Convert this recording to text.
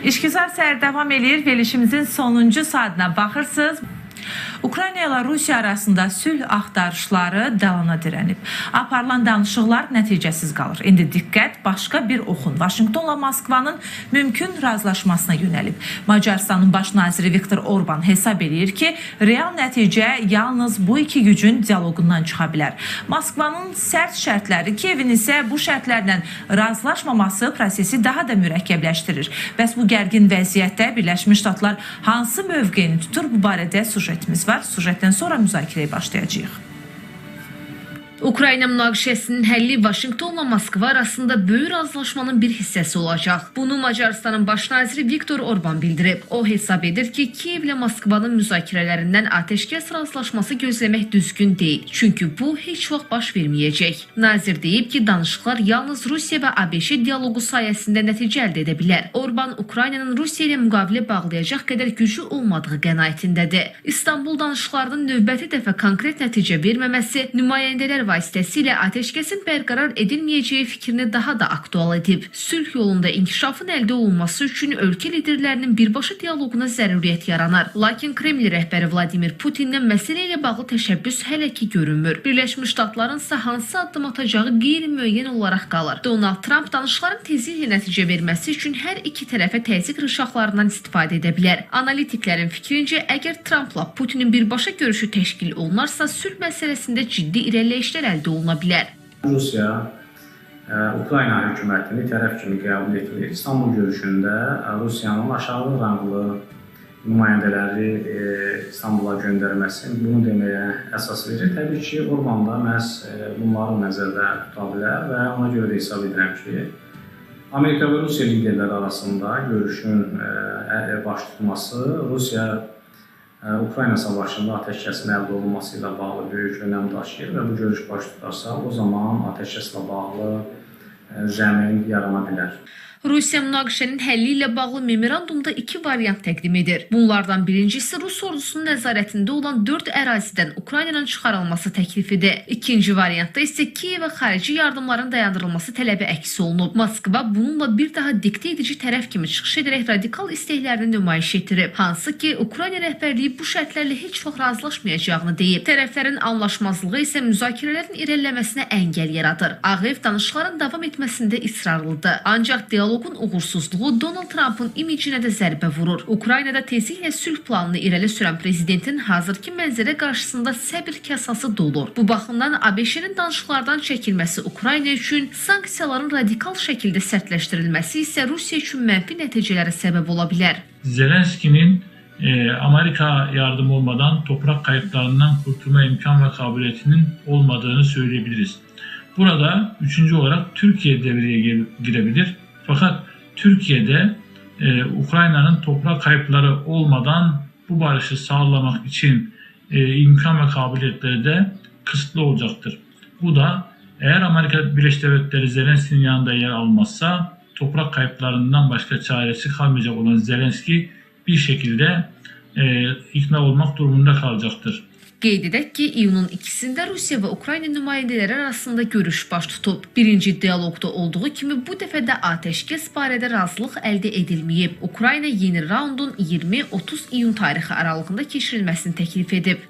İşgüzar səhər davam edir. Verilişimizin sonuncu saatına baxırsınız. Ukrayna ilə Rusiya arasında sülh axtarışları dalana dirənib. Aparılan danışıqlar nəticəsiz qalır. İndi diqqət başqa bir oxun Vaşinqtonla Moskvanın mümkün razılaşmasına yönəlib. Macarıstanın baş naziri Viktor Orban hesab edir ki, real nəticə yalnız bu iki gücün dialoqundan çıxa bilər. Moskvanın sərt şərtləri, Kiyevin isə bu şərtlərlə razılaşmaması prosesi daha da mürəkkəbləşdirir. Bəs bu gərgin vəziyyətdə Birləşmiş Ştatlar hansı mövqeyini tutur? Bu barədə sujetimiz var. Sujetdən sonra müzakirəyə başlayacağıq. Ukrayna münaqişəsinin həlli Vaşinqtonla Moskva arasında böyük razılaşmanın bir hissəsi olacaq. Bunu Macarıstanın baş naziri Viktor Orban bildirib. O hesab edir ki, Kiyev ilə Moskvanın müzakirələrindən atəşkəs razılaşması gözləmək düzgün deyil. Çünki bu heç vaxt baş verməyəcək. Nazir deyib ki, danışıqlar yalnız Rusiya və ABŞ dialoqu sayəsində nəticə əldə edə bilər. Orban Ukraynanın Rusiya ilə müqavilə bağlayacaq qədər gücü olmadığı qənaətindədir. İstanbul danışıqlarının növbəti dəfə konkret nəticə verməməsi nümayəndələr vasitəsilə atəşkəsin bərqərar edilməyəcəyi fikrini daha da aktual edib. Sülh yolunda inkişafın əldə olunması üçün ölkə liderlərinin birbaşa dialoquna zəruriyyət yaranır. Lakin Kreml rəhbəri Vladimir Putindən məsələ ilə bağlı təşəbbüs hələ ki görünmür. Birləşmiş Ştatların isə hansı addım atacağı qeyri-müəyyən olaraq qalır. Donald Trump danışıqların tezliklə nəticə verməsi üçün hər iki tərəfə təzyiq rışaqlarından istifadə edə bilər. Analitiklərin fikrincə, əgər Trumpla Putinin birbaşa görüşü təşkil olunarsa, sülh məsələsində ciddi irəliləyişlər əldə oluna bilər. Rusiya Ukrayna hökumətini tərəf kimi qəbul etmir. İstanbul görüşündə Rusiyanın aşağı ranglı nümayəndələri İstanbula göndərməsi bunu deməyə əsas verir. Təbii ki, Orban da məhz bunları nəzərdə tuta bilər və ona görə də hesab edirəm ki, Amerika və Rusiya liderləri arasında görüşün baş tutması Rusiya Ukrayna savaşında atəşkəsin əldə olunması ilə bağlı böyük önəm daşıyır və bu görüş baş tutarsa, o zaman atəşkəslə bağlı zəmin yarana bilər. Rusiya münaqişənin həlli ilə bağlı memorandumda iki variant təqdim edir. Bunlardan birincisi Rus ordusunun nəzarətində olan 4 ərazidən Ukraynanın çıxarılması təklifidir. İkinci variantda isə Kiyevə xarici yardımların dayandırılması tələbi əks olunub. Moskva bununla bir daha diktə edici tərəf kimi çıxış edərək radikal istəklərini nümayiş etdirib. Hansı ki, Ukrayna rəhbərliyi bu şərtlərlə heç vaxt razılaşmayacağını deyib. Tərəflərin anlaşmazlığı isə müzakirələrin irəliləməsinə əngəl yaradır. Ağ Ev danışıqların davam etməsində israrlıdır. Ancaq dialoqun uğursuzluğu Donald Trump'ın imicinə də zərbə vurur. Ukraynada tezliklə sülh planını irəli sürən prezidentin hazırki mənzərə qarşısında səbir kasası dolur. Bu baxımdan ABŞ-nin danışıqlardan çəkilməsi Ukrayna üçün, sanksiyaların radikal şəkildə sərtləşdirilməsi isə Rusiya üçün mənfi nəticələrə səbəb ola bilər. Zelenski'nin Amerika yardımı olmadan toprak kayıplarından kurtulma imkan ve kabiliyetinin olmadığını söyleyebiliriz. Burada üçüncü olarak Türkiye devreye girebilir. Fakat Türkiye'de Ukrayna'nın toprak kayıpları olmadan bu barışı sağlamak için imkan ve kabiliyetleri de kısıtlı olacaktır. Bu da eğer Amerika Birleşik Devletleri Zelenski'nin yanında yer almazsa toprak kayıplarından başka çaresi kalmayacak olan Zelenski bir şekilde ikna olmak durumunda kalacaktır. Qeyd edək ki, iyunun 2-də Rusiya və Ukrayna nümayəndələri arasında görüş baş tutub. Birinci dialoqda olduğu kimi bu dəfə də atəşkəs barədə razılıq əldə edilməyib. Ukrayna yeni raundun 20-30 iyun tarixi aralığında keçirilməsini təklif edib.